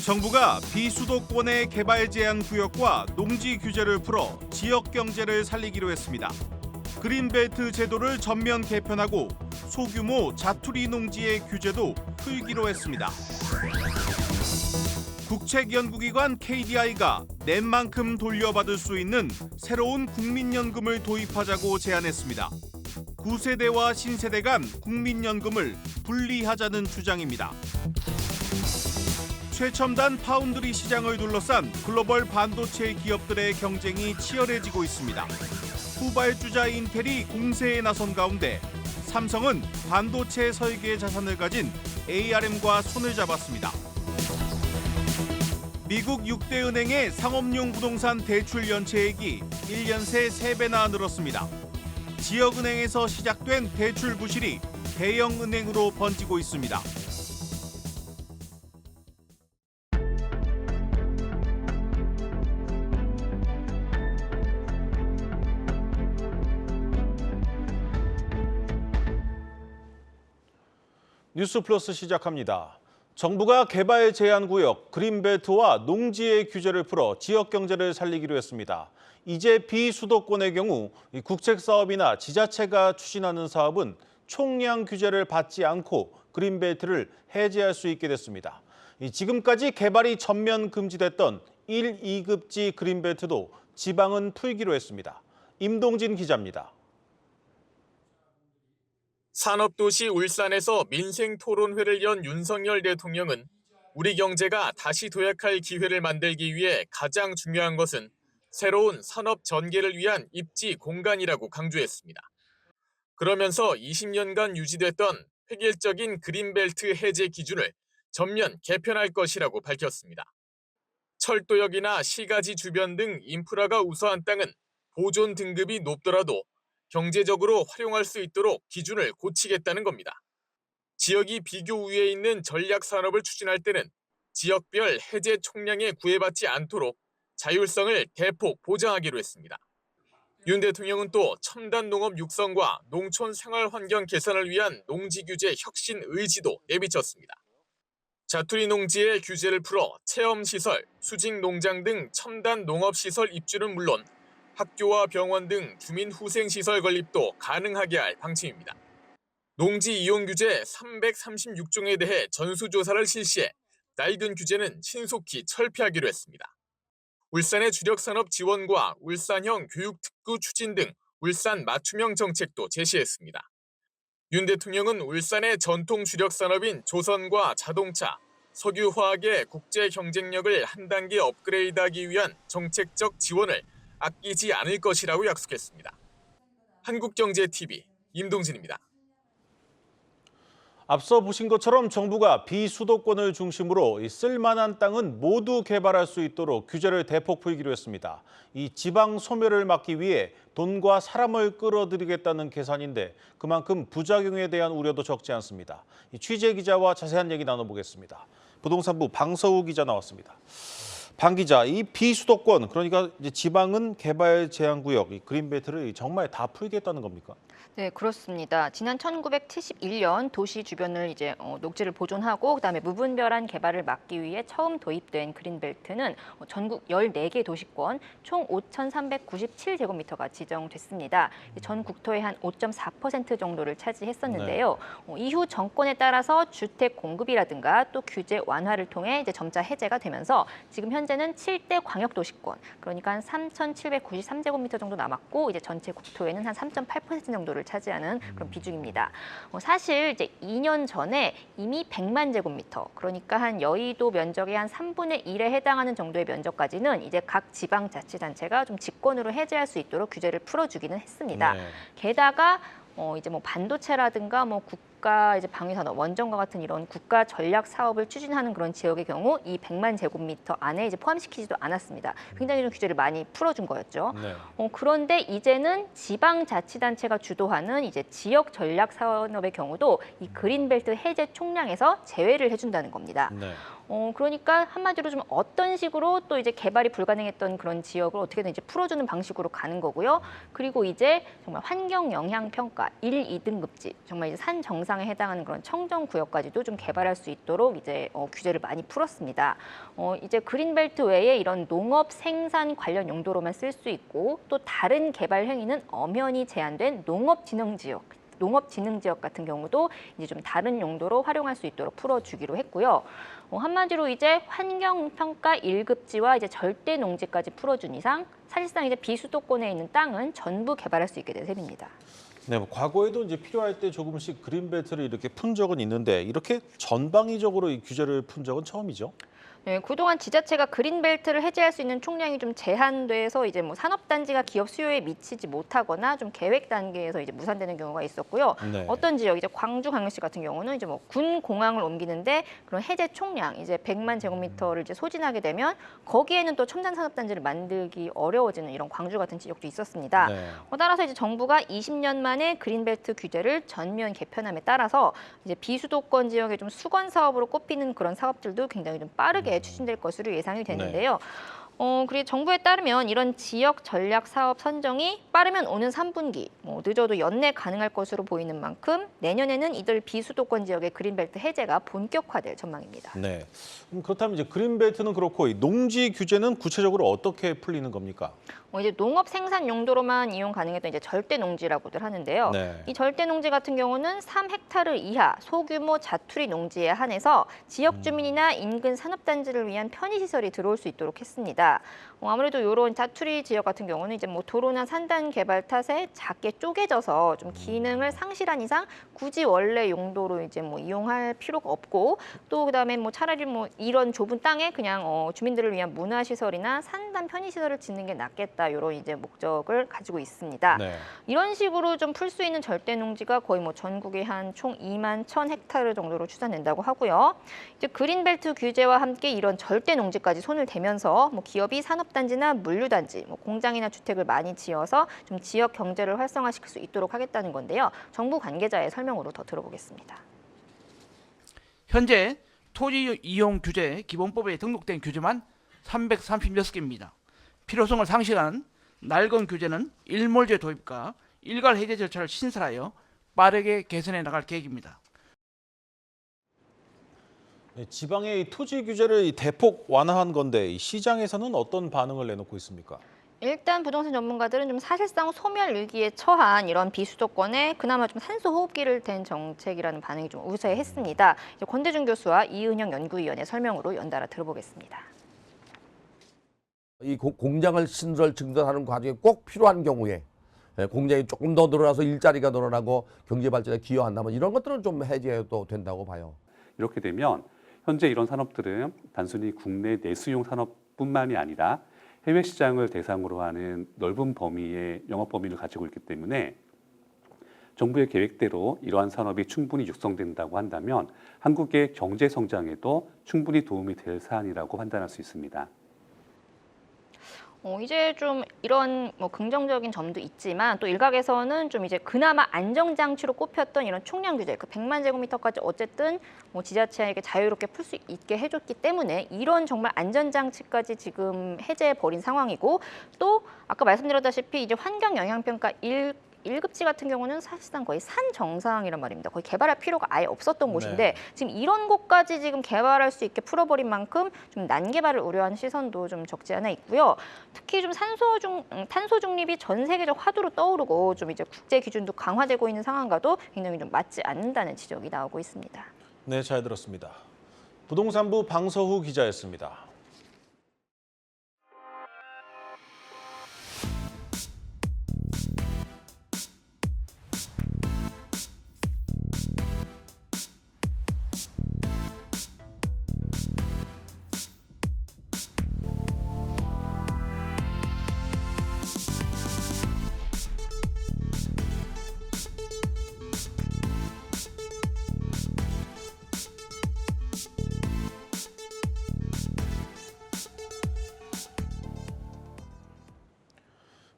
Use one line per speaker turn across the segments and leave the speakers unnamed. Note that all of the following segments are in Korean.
정부가 비수도권의 개발 제한 구역과 농지 규제를 풀어 지역 경제를 살리기로 했습니다. 그린벨트 제도를 전면 개편하고 소규모 자투리 농지의 규제도 풀기로 했습니다. 국책연구기관 KDI가 낸 만큼 돌려받을 수 있는 새로운 국민연금을 도입하자고 제안했습니다. 구세대와 신세대 간 국민연금을 분리하자는 주장입니다. 최첨단 파운드리 시장을 둘러싼 글로벌 반도체 기업들의 경쟁이 치열해지고 있습니다. 후발주자 인텔이 공세에 나선 가운데 삼성은 반도체 설계 자산을 가진 ARM과 손을 잡았습니다. 미국 6대 은행의 상업용 부동산 대출 연체액이 1년 새 3배나 늘었습니다. 지역은행에서 시작된 대출 부실이 대형은행으로 번지고 있습니다. 뉴스 플러스 시작합니다. 정부가 개발 제한 구역, 그린벨트와 농지의 규제를 풀어 지역 경제를 살리기로 했습니다. 이제 비수도권의 경우 국책 사업이나 지자체가 추진하는 사업은 총량 규제를 받지 않고 그린벨트를 해제할 수 있게 됐습니다. 지금까지 개발이 전면 금지됐던 1, 2급지 그린벨트도 지방은 풀기로 했습니다. 임동진 기자입니다.
산업도시 울산에서 민생토론회를 연 윤석열 대통령은 우리 경제가 다시 도약할 기회를 만들기 위해 가장 중요한 것은 새로운 산업 전개를 위한 입지 공간이라고 강조했습니다. 그러면서 20년간 유지됐던 획일적인 그린벨트 해제 기준을 전면 개편할 것이라고 밝혔습니다. 철도역이나 시가지 주변 등 인프라가 우수한 땅은 보존 등급이 높더라도 경제적으로 활용할 수 있도록 기준을 고치겠다는 겁니다. 지역이 비교 우위에 있는 전략 산업을 추진할 때는 지역별 해제 총량에 구애받지 않도록 자율성을 대폭 보장하기로 했습니다. 윤 대통령은 또 첨단 농업 육성과 농촌 생활 환경 개선을 위한 농지 규제 혁신 의지도 내비쳤습니다. 자투리 농지의 규제를 풀어 체험시설, 수직농장 등 첨단 농업시설 입주는 물론 학교와 병원 등 주민후생시설 건립도 가능하게 할 방침입니다. 농지 이용 규제 336종에 대해 전수조사를 실시해 낡은 규제는 신속히 철폐하기로 했습니다. 울산의 주력산업 지원과 울산형 교육특구 추진 등 울산 맞춤형 정책도 제시했습니다. 윤 대통령은 울산의 전통 주력산업인 조선과 자동차, 석유화학의 국제 경쟁력을 한 단계 업그레이드하기 위한 정책적 지원을 아끼지 않을 것이라고 약속했습니다. 한국경제TV 임동진입니다.
앞서 보신 것처럼 정부가 비수도권을 중심으로 쓸만한 땅은 모두 개발할 수 있도록 규제를 대폭 풀기로 했습니다. 이 지방 소멸을 막기 위해 돈과 사람을 끌어들이겠다는 계산인데 그만큼 부작용에 대한 우려도 적지 않습니다. 취재 기자와 자세한 얘기 나눠보겠습니다. 부동산부 방서우 기자 나왔습니다. 방 기자, 이 비수도권, 그러니까 이제 지방은 개발 제한 구역, 이 그린벨트를 정말 다 풀겠다는 겁니까?
네, 그렇습니다. 지난 1971년 도시 주변을 이제 녹지를 보존하고 그다음에 무분별한 개발을 막기 위해 처음 도입된 그린벨트는 전국 14개 도시권 총 5,397제곱미터가 지정됐습니다. 전 국토의 한 5.4% 정도를 차지했었는데요. 이후 정권에 따라서 주택 공급이라든가 또 규제 완화를 통해 이제 점차 해제가 되면서 지금 현재는 7대 광역도시권, 그러니까 한 3,793제곱미터 정도 남았고 이제 전체 국토에는 한 3.8% 정도를 차지하는 그런 비중입니다. 사실 이제 2년 전에 이미 100만 제곱미터, 그러니까 한 여의도 면적의 한 3분의 1에 해당하는 정도의 면적까지는 이제 각 지방자치단체가 좀 직권으로 해제할 수 있도록 규제를 풀어주기는 했습니다.
네.
게다가 이제 뭐 반도체라든가 뭐 국가 이제 방위산업, 원전과 같은 이런 국가 전략 사업을 추진하는 그런 지역의 경우 이 100만 제곱미터 안에 이제 포함시키지도 않았습니다. 굉장히 좀 규제를 많이 풀어준 거였죠.
네.
그런데 이제는 지방자치단체가 주도하는 이제 지역 전략 산업의 경우도 이 그린벨트 해제 총량에서 제외를 해준다는 겁니다.
네.
그러니까 한마디로 좀 어떤 식으로 또 이제 개발이 불가능했던 그런 지역을 어떻게든 이제 풀어주는 방식으로 가는 거고요. 그리고 이제 정말 환경 영향 평가 1, 2등급지, 정말 이제 산 정상 대상에 해당하는 그런 청정 구역까지도 좀 개발할 수 있도록 이제 규제를 많이 풀었습니다. 이제 그린벨트 외에 이런 농업 생산 관련 용도로만 쓸 수 있고 또 다른 개발 행위는 엄연히 제한된 농업진흥지역 같은 경우도 이제 좀 다른 용도로 활용할 수 있도록 풀어주기로 했고요. 한마디로 이제 환경평가 1급지와 이제 절대 농지까지 풀어준 이상 사실상 이제 비수도권에 있는 땅은 전부 개발할 수 있게 된 셈입니다.
네, 뭐 과거에도 이제 필요할 때 조금씩 그린벨트를 이렇게 푼 적은 있는데 이렇게 전방위적으로 이 규제를 푼 적은 처음이죠.
네, 그동안 지자체가 그린벨트를 해제할 수 있는 총량이 좀 제한돼서 이제 뭐 산업단지가 기업 수요에 미치지 못하거나 좀 계획 단계에서 이제 무산되는 경우가 있었고요.
네.
어떤 지역, 이제 광주광역시 같은 경우는 이제 뭐 군 공항을 옮기는데 그런 해제 총량 이제 100만 제곱미터를 이제 소진하게 되면 거기에는 또 첨단 산업단지를 만들기 어려워지는 이런 광주 같은 지역도 있었습니다.
네.
따라서 이제 정부가 20년 만에 그린벨트 규제를 전면 개편함에 따라서 이제 비수도권 지역의 좀 수건 사업으로 꼽히는 그런 사업들도 굉장히 좀 빠르게 추진될 것으로 예상이 되는데요. 그리고 정부에 따르면 이런 지역 전략 사업 선정이 빠르면 오는 3분기, 늦어도 연내 가능할 것으로 보이는 만큼 내년에는 이들 비수도권 지역의 그린벨트 해제가 본격화될 전망입니다.
네. 그렇다면 이제 그린벨트는 그렇고 이 농지 규제는 구체적으로 어떻게 풀리는 겁니까?
이제 농업 생산 용도로만 이용 가능했던 이제 절대 농지라고들 하는데요.
네.
이 절대 농지 같은 경우는 3헥타르 이하 소규모 자투리 농지에 한해서 지역 주민이나 인근 산업단지를 위한 편의시설이 들어올 수 있도록 했습니다. 아무래도 이런 자투리 지역 같은 경우는 이제 뭐 도로나 산단 개발 탓에 작게 쪼개져서 좀 기능을 상실한 이상 굳이 원래 용도로 이제 뭐 이용할 필요가 없고 또 그다음에 뭐 차라리 뭐 이런 좁은 땅에 그냥 주민들을 위한 문화시설이나 산단 편의시설을 짓는 게 낫겠다. 이런 이제 목적을 가지고 있습니다.
네.
이런 식으로 좀 풀 수 있는 절대 농지가 거의 뭐 전국에 한 총 2만 1,000헥타르 정도로 추산된다고 하고요. 이제 그린벨트 규제와 함께 이런 절대 농지까지 손을 대면서 뭐 기업이 산업단지나 물류단지, 뭐 공장이나 주택을 많이 지어서 좀 지역 경제를 활성화시킬 수 있도록 하겠다는 건데요. 정부 관계자의 설명으로 더 들어보겠습니다.
현재 토지 이용 규제 기본법에 등록된 규제만 336개입니다. 필요성을 상실한 낡은 규제는 일몰제 도입과 일괄 해제 절차를 신설하여 빠르게 개선해 나갈 계획입니다.
네, 지방의 이 토지 규제를 대폭 완화한 건데 이 시장에서는 어떤 반응을 내놓고 있습니까?
일단 부동산 전문가들은 좀 사실상 소멸 위기에 처한 이런 비수도권에 그나마 좀 산소 호흡기를 댄 정책이라는 반응이 좀 우세했습니다. 이제 권대중 교수와 이은영 연구위원의 설명으로 연달아 들어보겠습니다.
이 공장을 신설 증설하는 과정에 꼭 필요한 경우에 공장이 조금 더 늘어나서 일자리가 늘어나고 경제 발전에 기여한다면 이런 것들은 좀 해제해도 된다고 봐요.
이렇게 되면 현재 이런 산업들은 단순히 국내 내수용 산업뿐만이 아니라 해외 시장을 대상으로 하는 넓은 범위의 영업 범위를 가지고 있기 때문에 정부의 계획대로 이러한 산업이 충분히 육성된다고 한다면 한국의 경제 성장에도 충분히 도움이 될 사안이라고 판단할 수 있습니다.
이제 좀 이런 뭐 긍정적인 점도 있지만 또 일각에서는 좀 이제 그나마 안정장치로 꼽혔던 이런 총량 규제, 그 100만 제곱미터까지 어쨌든 뭐 지자체에게 자유롭게 풀 수 있게 해줬기 때문에 이런 정말 안전장치까지 지금 해제해 버린 상황이고 또 아까 말씀드렸다시피 이제 환경영향평가 1급지 같은 경우는 사실상 거의 산 정상이란 말입니다. 거의 개발할 필요가 아예 없었던 곳인데 지금 이런 곳까지 지금 개발할 수 있게 풀어버린 만큼 좀 난개발을 우려하는 시선도 좀 적지 않아 있고요. 특히 좀 탄소 중립이 전 세계적 화두로 떠오르고 좀 이제 국제 기준도 강화되고 있는 상황과도 굉장히 좀 맞지 않는다는 지적이 나오고 있습니다.
네, 잘 들었습니다. 부동산부 방서후 기자였습니다.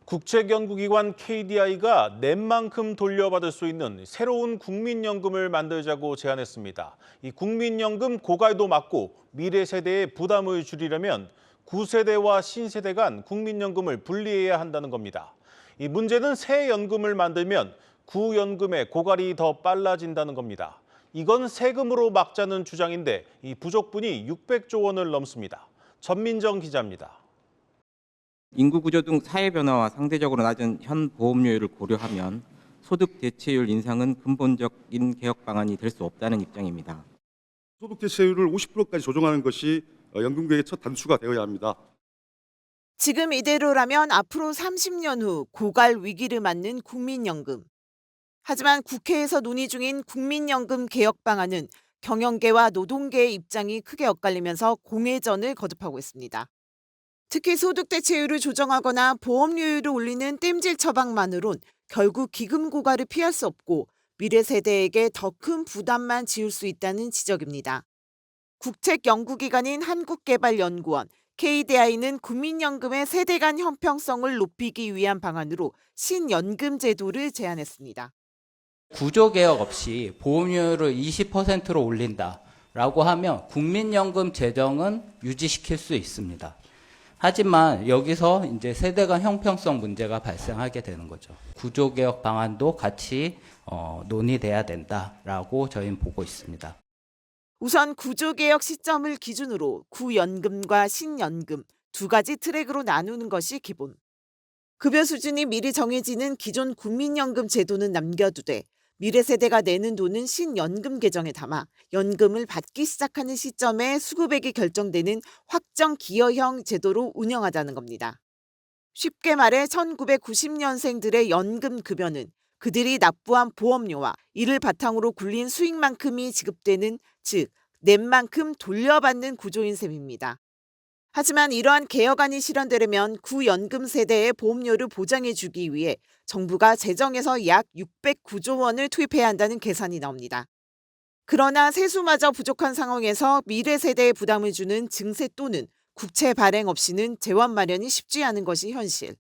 국책연구기관 KDI가 낸만큼 돌려받을 수 있는 새로운 국민연금을 만들자고 제안했습니다. 이 국민연금 고갈도 막고 미래 세대의 부담을 줄이려면 구세대와 신세대 간 국민연금을 분리해야 한다는 겁니다. 이 문제는 새 연금을 만들면 구연금의 고갈이 더 빨라진다는 겁니다. 이건 세금으로 막자는 주장인데 이 부족분이 600조 원을 넘습니다. 전민정 기자입니다.
인구 구조 등 사회 변화와 상대적으로 낮은 현 보험료율을 고려하면 소득 대체율 인상은 근본적인 개혁 방안이 될 수 없다는 입장입니다.
소득 대체율을 50%까지 조정하는 것이 연금 개혁의 첫 단추가 되어야 합니다.
지금 이대로라면 앞으로 30년 후 고갈 위기를 맞는 국민연금. 하지만 국회에서 논의 중인 국민연금 개혁 방안은 경영계와 노동계의 입장이 크게 엇갈리면서 공회전을 거듭하고 있습니다. 특히 소득 대체율을 조정하거나 보험료율을 올리는 땜질 처방만으론 결국 기금 고갈을 피할 수 없고 미래 세대에게 더 큰 부담만 지울 수 있다는 지적입니다. 국책 연구기관인 한국개발연구원, KDI는 국민연금의 세대 간 형평성을 높이기 위한 방안으로 신연금 제도를 제안했습니다.
구조개혁 없이 보험료율을 20%로 올린다라고 하면 국민연금 재정은 유지시킬 수 있습니다. 하지만 여기서 이제 세대 간 형평성 문제가 발생하게 되는 거죠. 구조개혁 방안도 같이 논의돼야 된다라고 저희는 보고 있습니다.
우선 구조개혁 시점을 기준으로 구연금과 신연금 두 가지 트랙으로 나누는 것이 기본. 급여 수준이 미리 정해지는 기존 국민연금 제도는 남겨두되 미래 세대가 내는 돈은 신연금 계정에 담아 연금을 받기 시작하는 시점에 수급액이 결정되는 확정 기여형 제도로 운영하자는 겁니다. 쉽게 말해 1990년생들의 연금 급여는 그들이 납부한 보험료와 이를 바탕으로 굴린 수익만큼이 지급되는, 즉 낸 만큼 돌려받는 구조인 셈입니다. 하지만 이러한 개혁안이 실현되려면 구연금 세대의 보험료를 보장해주기 위해 정부가 재정에서 약 609조 원을 투입해야 한다는 계산이 나옵니다. 그러나 세수마저 부족한 상황에서 미래 세대에 부담을 주는 증세 또는 국채 발행 없이는 재원 마련이 쉽지 않은 것이 현실.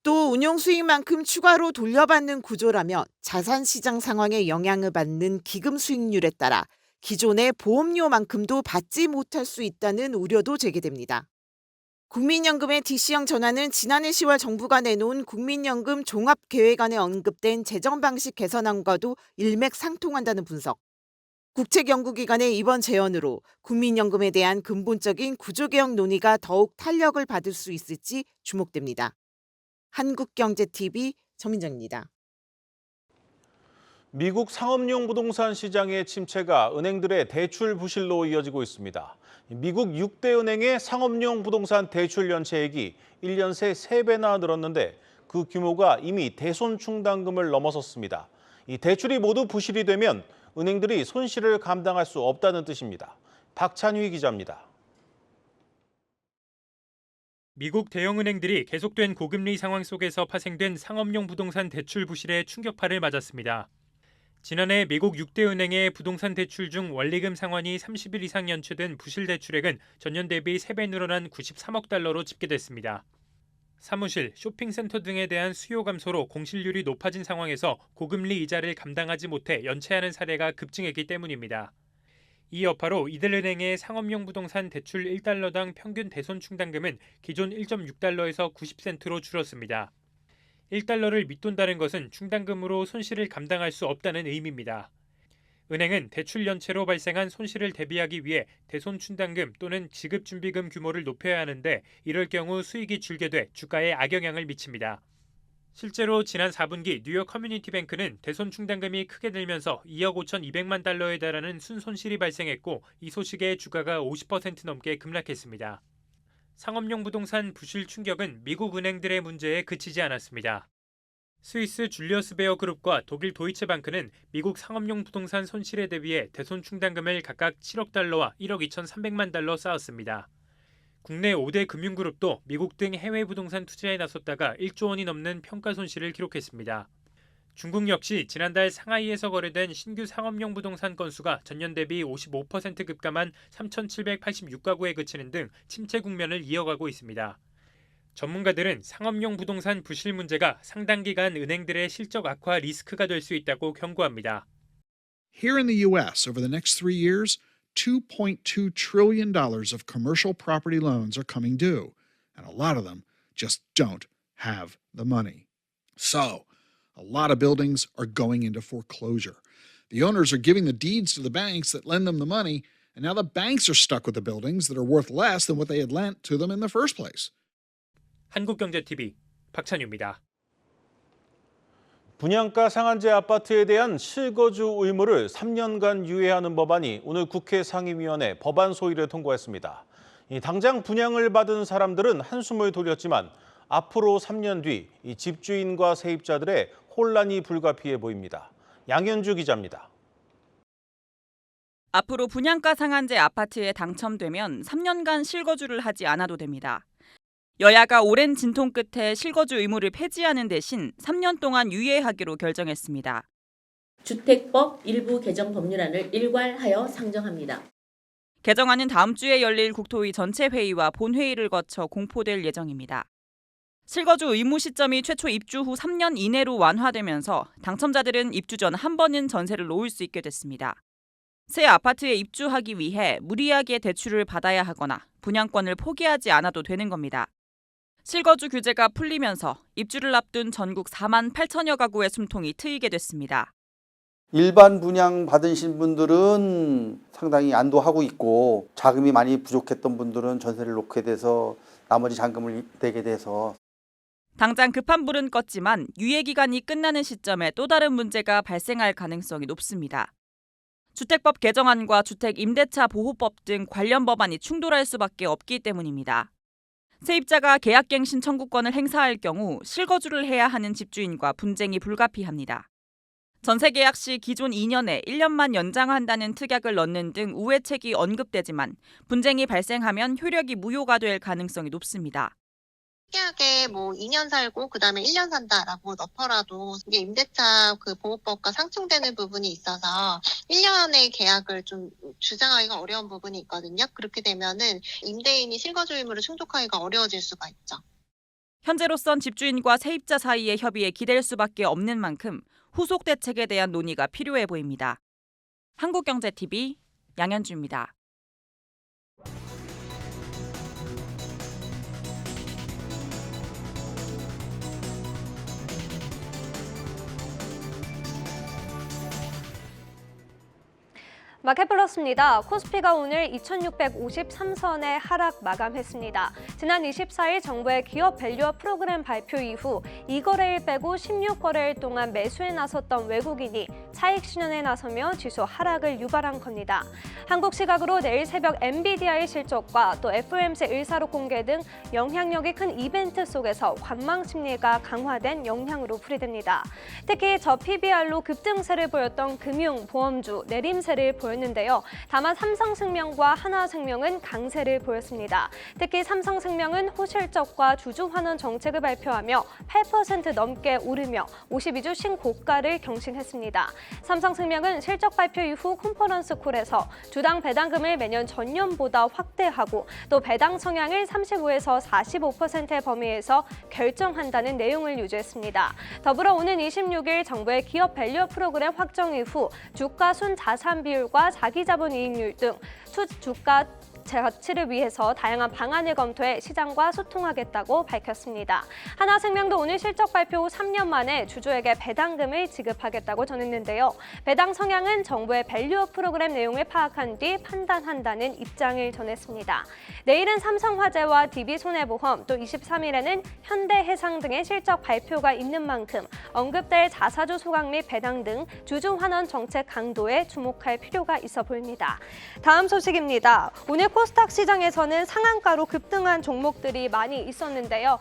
또 운용 수익만큼 추가로 돌려받는 구조라면 자산시장 상황에 영향을 받는 기금 수익률에 따라 기존의 보험료만큼도 받지 못할 수 있다는 우려도 제기됩니다. 국민연금의 DC형 전환은 지난해 10월 정부가 내놓은 국민연금 종합계획안에 언급된 재정 방식 개선안과도 일맥상통한다는 분석. 국책연구기관의 이번 제언으로 국민연금에 대한 근본적인 구조개혁 논의가 더욱 탄력을 받을 수 있을지 주목됩니다. 한국경제TV 전민정입니다.
미국 상업용 부동산 시장의 침체가 은행들의 대출 부실로 이어지고 있습니다. 미국 6대 은행의 상업용 부동산 대출 연체액이 1년 새 3배나 늘었는데 그 규모가 이미 대손 충당금을 넘어섰습니다. 이 대출이 모두 부실이 되면 은행들이 손실을 감당할 수 없다는 뜻입니다. 박찬휘 기자입니다.
미국 대형은행들이 계속된 고금리 상황 속에서 파생된 상업용 부동산 대출 부실에 충격파를 맞았습니다. 지난해 미국 6대 은행의 부동산 대출 중 원리금 상환이 30일 이상 연체된 부실 대출액은 전년 대비 3배 늘어난 93억 달러로 집계됐습니다. 사무실, 쇼핑센터 등에 대한 수요 감소로 공실률이 높아진 상황에서 고금리 이자를 감당하지 못해 연체하는 사례가 급증했기 때문입니다. 이 여파로 이들은행의 상업용 부동산 대출 1달러당 평균 대손 충당금은 기존 1.6달러에서 90센트로 줄었습니다. 1달러를 밑돈다는 것은 충당금으로 손실을 감당할 수 없다는 의미입니다. 은행은 대출 연체로 발생한 손실을 대비하기 위해 대손 충당금 또는 지급준비금 규모를 높여야 하는데 이럴 경우 수익이 줄게 돼 주가에 악영향을 미칩니다. 실제로 지난 4분기 뉴욕 커뮤니티뱅크는 대손 충당금이 크게 늘면서 2억 5,200만 달러에 달하는 순손실이 발생했고 이 소식에 주가가 50% 넘게 급락했습니다. 상업용 부동산 부실 충격은 미국 은행들의 문제에 그치지 않았습니다. 스위스 줄리어스 베어 그룹과 독일 도이체방크는 미국 상업용 부동산 손실에 대비해 대손 충당금을 각각 7억 달러와 1억 2,300만 달러 쌓았습니다. 국내 5대 금융그룹도 미국 등 해외 부동산 투자에 나섰다가 1조 원이 넘는 평가 손실을 기록했습니다. 중국 역시 지난달 상하이에서 거래된 신규 상업용 부동산 건수가 전년 대비 55% 급감한 3,786가구에 그치는 등 침체 국면을 이어가고 있습니다. 전문가들은 상업용 부동산 부실 문제가 상당 기간 은행들의 실적 악화 리스크가 될 수 있다고 경고합니다.
Here in the U.S., over the next 3 years, $2.2 trillion of commercial property loans are coming due, and a lot of them just don't have the money. So, A lot of buildings are going into foreclosure. The owners are giving the deeds to the banks that lend them the money, and now the banks are stuck with the buildings that are worth less than what they had lent to them in the first place.
한국경제TV 박찬유입니다.
분양가 상한제 아파트에 대한 실거주 의무를 3년간 유예하는 법안이 오늘 국회 상임위원회 법안 소위를 통과했습니다. 당장 분양을 받은 사람들은 한숨을 돌렸지만 앞으로 3년 뒤 집주인과 세입자들의 혼란이 불가피해 보입니다. 양현주 기자입니다.
앞으로 분양가 상한제 아파트에 당첨되면 3년간 실거주를 하지 않아도 됩니다. 여야가 오랜 진통 끝에 실거주 의무를 폐지하는 대신 3년 동안 유예하기로 결정했습니다.
주택법 일부 개정 법률안을 일괄하여 상정합니다.
개정안은 다음 주에 열릴 국토위 전체 회의와 본회의를 거쳐 공포될 예정입니다. 실거주 의무 시점이 최초 입주 후 3년 이내로 완화되면서 당첨자들은 입주 전 한 번은 전세를 놓을 수 있게 됐습니다. 새 아파트에 입주하기 위해 무리하게 대출을 받아야 하거나 분양권을 포기하지 않아도 되는 겁니다. 실거주 규제가 풀리면서 입주를 앞둔 전국 4만 8천여 가구의 숨통이 트이게 됐습니다.
일반 분양 받으신 분들은 상당히 안도하고 있고 자금이 많이 부족했던 분들은 전세를 놓게 돼서 나머지 잔금을 내게 돼서
당장 급한 불은 껐지만 유예 기간이 끝나는 시점에 또 다른 문제가 발생할 가능성이 높습니다. 주택법 개정안과 주택임대차 보호법 등 관련 법안이 충돌할 수밖에 없기 때문입니다. 세입자가 계약갱신 청구권을 행사할 경우 실거주를 해야 하는 집주인과 분쟁이 불가피합니다. 전세 계약 시 기존 2년에 1년만 연장한다는 특약을 넣는 등 우회책이 언급되지만 분쟁이 발생하면 효력이 무효가 될 가능성이 높습니다.
특이하게 2년 살고 그다음에 1년 산다라고 넣더라도 이게 임대차 보호법과 상충되는 부분이 있어서 1년의 계약을 좀 주장하기가 어려운 부분이 있거든요. 그렇게 되면은 임대인이 실거주 의무를 충족하기가 어려워질 수가 있죠.
현재로선 집주인과 세입자 사이의 협의에 기댈 수밖에 없는 만큼 후속 대책에 대한 논의가 필요해 보입니다. 한국경제TV 양현주입니다.
마켓플러스입니다. 코스피가 오늘 2653선에 하락 마감했습니다. 지난 24일 정부의 기업 밸류업 프로그램 발표 이후 2거래일 빼고 16거래일 동안 매수에 나섰던 외국인이 차익 실현에 나서며 지수 하락을 유발한 겁니다. 한국 시각으로 내일 새벽 엔비디아의 실적과 또 FOMC 의사록 공개 등 영향력이 큰 이벤트 속에서 관망 심리가 강화된 영향으로 풀이됩니다. 특히 저 PBR로 급등세를 보였던 금융, 보험주 내림세를 보였는데요. 다만 삼성생명과 하나생명은 강세를 보였습니다. 특히 삼성생명은 호실적과 주주환원 정책을 발표하며 8% 넘게 오르며 52주 신고가를 경신했습니다. 삼성생명은 실적 발표 이후 컨퍼런스 콜에서 주당 배당금을 매년 전년보다 확대하고 또 배당 성향을 35에서 45%의 범위에서 결정한다는 내용을 유지했습니다. 더불어 오는 26일 정부의 기업 밸류업 프로그램 확정 이후 주가 순자산 비율과 자기자본 이익률 등 주가 가치를 위해서 다양한 방안을 검토해 시장과 소통하겠다고 밝혔습니다. 하나생명도 오늘 실적 발표 후 3년 만에 주주에게 배당금을 지급하겠다고 전했는데요. 배당 성향은 정부의 밸류업 프로그램 내용을 파악한 뒤 판단한다는 입장을 전했습니다. 내일은 삼성화재와 DB손해보험, 또 23일에는 현대해상 등의 실적 발표가 있는 만큼 언급될 자사주 소각 및 배당 등 주주 환원 정책 강도에 주목할 필요가 있어 보입니다. 다음 소식입니다. 오늘 코스닥 시장에서는 상한가로 급등한 종목들이 많이 있었는데요.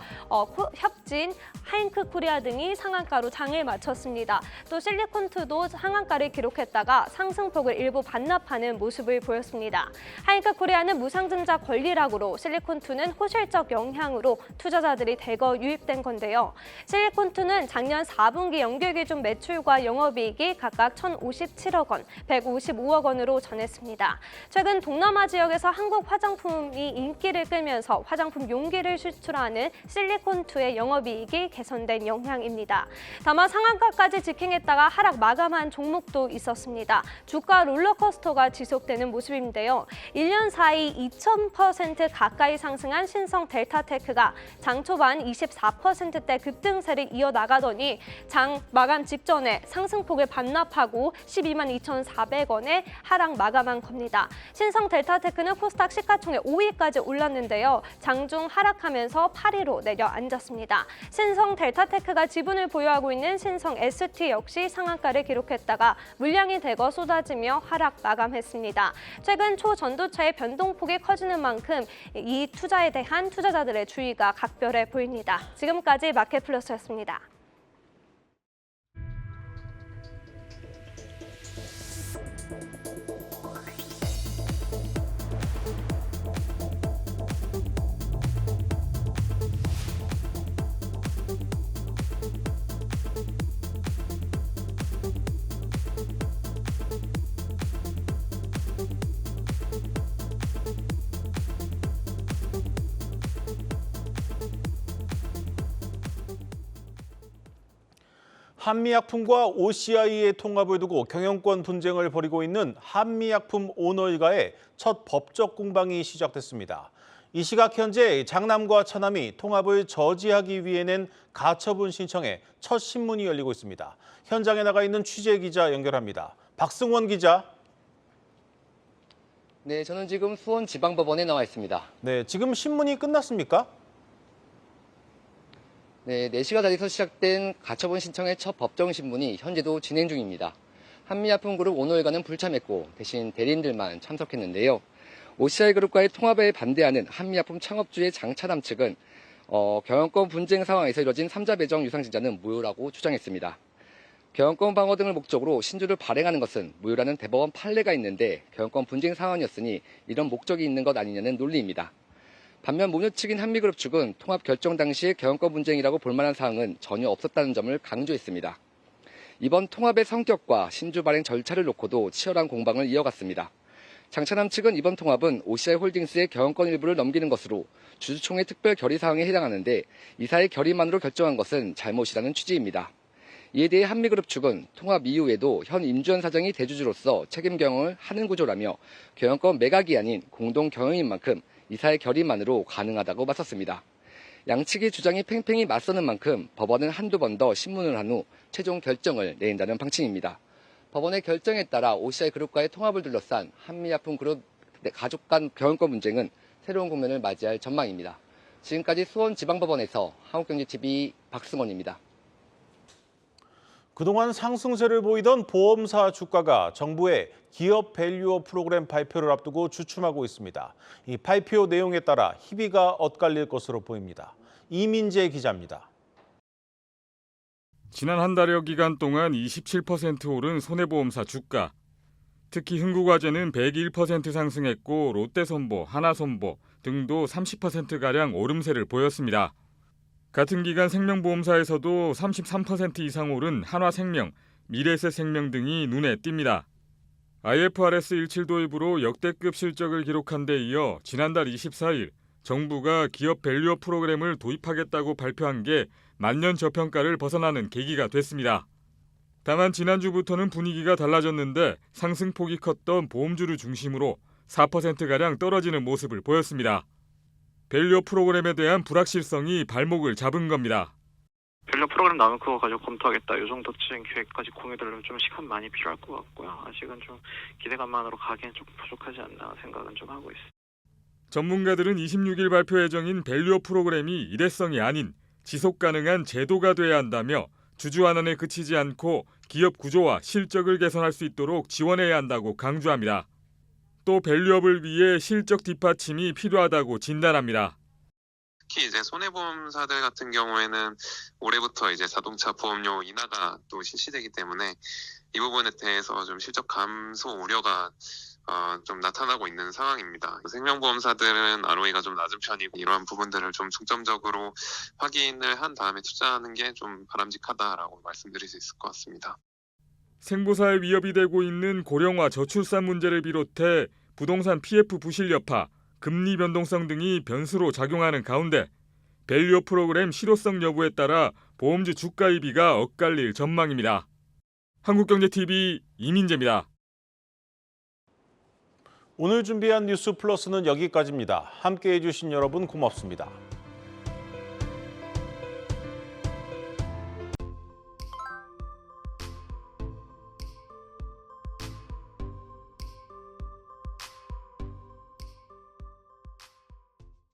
협진, 하잉크코리아 등이 상한가로 장을 마쳤습니다. 또 실리콘투도 상한가를 기록했다가 상승폭을 일부 반납하는 모습을 보였습니다. 하잉크코리아는 무상증자 권리락으로, 실리콘투는 호실적 영향으로 투자자들이 대거 유입된 건데요. 실리콘투는 작년 4분기 연결 기준 매출과 영업이익이 각각 1,057억 원, 155억 원으로 전했습니다. 최근 동남아 지역에서 한국 화장품이 인기를 끌면서 화장품 용기를 수출하는 실리콘2의 영업이익이 개선된 영향입니다. 다만 상한가까지 직행했다가 하락 마감한 종목도 있었습니다. 주가 롤러코스터가 지속되는 모습인데요. 1년 사이 2000% 가까이 상승한 신성 델타테크가 장 초반 24%대 급등세를 이어나가더니 장 마감 직전에 상승폭을 반납하고 12만 2,400원에 하락 마감한 겁니다. 신성 델타테크는 코스닥 시가총액 5위까지 올랐는데요. 장중 하락하면서 8위로 내려앉았습니다. 신성 델타테크가 지분을 보유하고 있는 신성 ST 역시 상한가를 기록했다가 물량이 대거 쏟아지며 하락 마감했습니다. 최근 초전도차의 변동폭이 커지는 만큼 이 투자에 대한 투자자들의 주의가 각별해 보입니다. 지금까지 마켓플러스였습니다.
한미약품과 OCI의 통합을 두고 경영권 분쟁을 벌이고 있는 한미약품 오너일가의 첫 법적 공방이 시작됐습니다. 이 시각 현재 장남과 차남이 통합을 저지하기 위해 낸 가처분 신청에 첫 신문이 열리고 있습니다. 현장에 나가 있는 취재 기자 연결합니다. 박승원 기자.
네, 저는 지금 수원지방법원에 나와 있습니다.
네, 지금 신문이 끝났습니까?
네, 4시가 다 돼서 시작된 가처분 신청의 첫 법정 신문이 현재도 진행 중입니다. 한미약품그룹 오너일가는 불참했고 대신 대리인들만 참석했는데요. OCI그룹과의 통합에 반대하는 한미약품 창업주의 장차남 측은 경영권 분쟁 상황에서 이뤄진 3자 배정 유상증자는 무효라고 주장했습니다. 경영권 방어 등을 목적으로 신주를 발행하는 것은 무효라는 대법원 판례가 있는데 경영권 분쟁 상황이었으니 이런 목적이 있는 것 아니냐는 논리입니다. 반면 모녀 측인 한미그룹 측은 통합 결정 당시의 경영권 분쟁이라고 볼 만한 사항은 전혀 없었다는 점을 강조했습니다. 이번 통합의 성격과 신주 발행 절차를 놓고도 치열한 공방을 이어갔습니다. 장차남 측은 이번 통합은 OCI홀딩스의 경영권 일부를 넘기는 것으로 주주총회 특별 결의 사항에 해당하는데 이사의 결의만으로 결정한 것은 잘못이라는 취지입니다. 이에 대해 한미그룹 측은 통합 이후에도 현 임주현 사장이 대주주로서 책임 경영을 하는 구조라며 경영권 매각이 아닌 공동 경영인 만큼 이사의 결의만으로 가능하다고 맞섰습니다. 양측의 주장이 팽팽히 맞서는 만큼 법원은 한두 번 더 신문을 한 후 최종 결정을 내린다는 방침입니다. 법원의 결정에 따라 OCI그룹과의 통합을 둘러싼 한미약품그룹 가족 간 경영권 분쟁은 새로운 국면을 맞이할 전망입니다. 지금까지 수원지방법원에서 한국경제TV 박승원입니다.
그동안 상승세를 보이던 보험사 주가가 정부의 기업 밸류업 프로그램 발표를 앞두고 주춤하고 있습니다. 이 발표 내용에 따라 희비가 엇갈릴 것으로 보입니다. 이민재 기자입니다.
지난 한 달여 기간 동안 27% 오른 손해보험사 주가. 특히 흥국화재는 101% 상승했고 롯데선보, 하나선보 등도 30%가량 오름세를 보였습니다. 같은 기간 생명보험사에서도 33% 이상 오른 한화생명, 미래에셋생명 등이 눈에 띕니다. IFRS 17 도입으로 역대급 실적을 기록한 데 이어 지난달 24일 정부가 기업 밸류업 프로그램을 도입하겠다고 발표한 게 만년 저평가를 벗어나는 계기가 됐습니다. 다만 지난주부터는 분위기가 달라졌는데 상승폭이 컸던 보험주를 중심으로 4%가량 떨어지는 모습을 보였습니다. 밸류업 프로그램에 대한 불확실성이 발목을 잡은 겁니다.
밸류업 프로그램 나오면 그거 가지고 검토하겠다. 이 정도쯤 계획까지 공유되려면 좀 시간 많이 필요할 것 같고요. 아직은 좀 기대감만으로 가기엔 조금 부족하지 않나 생각은 좀 하고 있습니다.
전문가들은 26일 발표 예정인 밸류업 프로그램이 일회성이 아닌 지속 가능한 제도가 돼야 한다며 주주 환원에 그치지 않고 기업 구조와 실적을 개선할 수 있도록 지원해야 한다고 강조합니다. 또 밸류업을 위해 실적 뒷받침이 필요하다고 진단합니다.
특히 이제 손해보험사들 같은 경우에는 올해부터 이제 자동차 보험료 인하가 또 실시되기 때문에 이 부분에 대해서 좀 실적 감소 우려가 좀 나타나고 있는 상황입니다. 생명보험사들은 ROE가 좀 낮은 편이고 이러한 부분들을 좀 중점적으로 확인을 한 다음에 투자하는 게 좀 바람직하다라고 말씀드릴 수 있을 것 같습니다.
생보사에 위협이 되고 있는 고령화 저출산 문제를 비롯해 부동산 PF 부실 여파, 금리 변동성 등이 변수로 작용하는 가운데 밸류업 프로그램 실효성 여부에 따라 보험주 주가이비가 엇갈릴 전망입니다. 한국경제TV 이민재입니다.
오늘 준비한 뉴스 플러스는 여기까지입니다. 함께해 주신 여러분 고맙습니다.